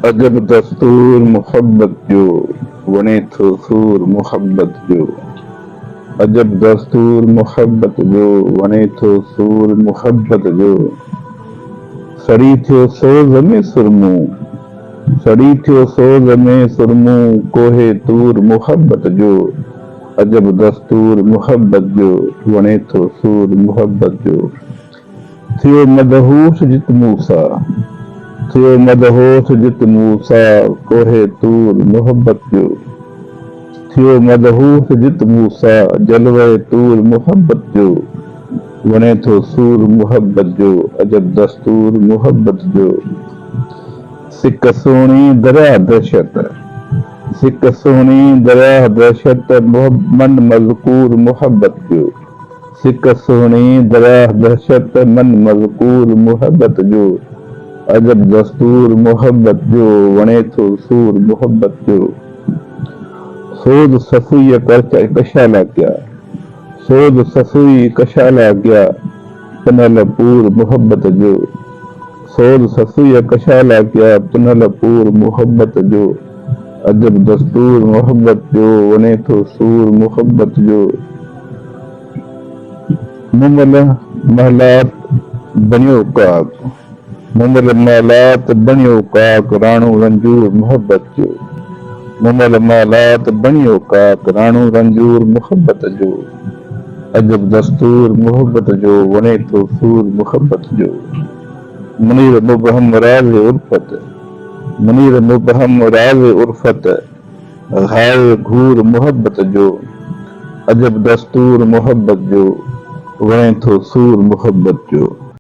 अजब दस्तूर मोहब्बत जो वणे थो सूर मोहब्बत जो। अजब दस्तूर मोहब्बत जो वणे थो सूर मोहब्बत जो। सड़ी थियो सोज़ में सुरमू, सड़ी थियो सोज़ में सुरमू कोहे तूर मोहब्बत जो। अजब दस्तूर मोहब्बत जो वणे थो सूर मोहब्बत जो। थियो मदहोश जित मूसा, थियो मदहोश जित मूसा कोहे तूर मोहब्बत जो। थियो मदहोश जित मूसा जलवे तूर मोहब्बत जो। वणे थो सूर मोहब्बत जो अजब दस्तूर मोहब्बत जो। सिक सोणी दरिया दहशत, सिक सोणी दरिया दहशत मन मज़कूर मोहब्बत जो। सिक सोणी दरिया दहशत मन मज़कूर मोहब्बत जो। अजब दस्तूर मोहब्बत जो वणे थो सूर मोहब्बत जो। सोज़ ससुई कर कशाला क्या, सोज़ ससुई कशाला क्या पुनल पूर मोहब्बत जो। सोज़ ससुई कशाला क्या पुनल पूर मोहब्बत जो। अजब दस्तूर मोहब्बत जो वणे थो सूर मोहब्बत जो। मुमल महलात बणियो काक, मुमल महलात बणियो काक राणो रंजूर मोहब्बत जो। मुमल महलात बणियो काक राणो रंजूर मोहब्बत जो। अजब दस्तूर मोहब्बत जो वणे थो सूर मोहब्बत जो। मुनीर मुबहम राज़ उर्फत, मुनीर मुबहम राज़ उर्फत हाय घूर मोहब्बत जो। अजब दस्तूर मोहब्बत जो वणे थो सूर मोहब्बत जो।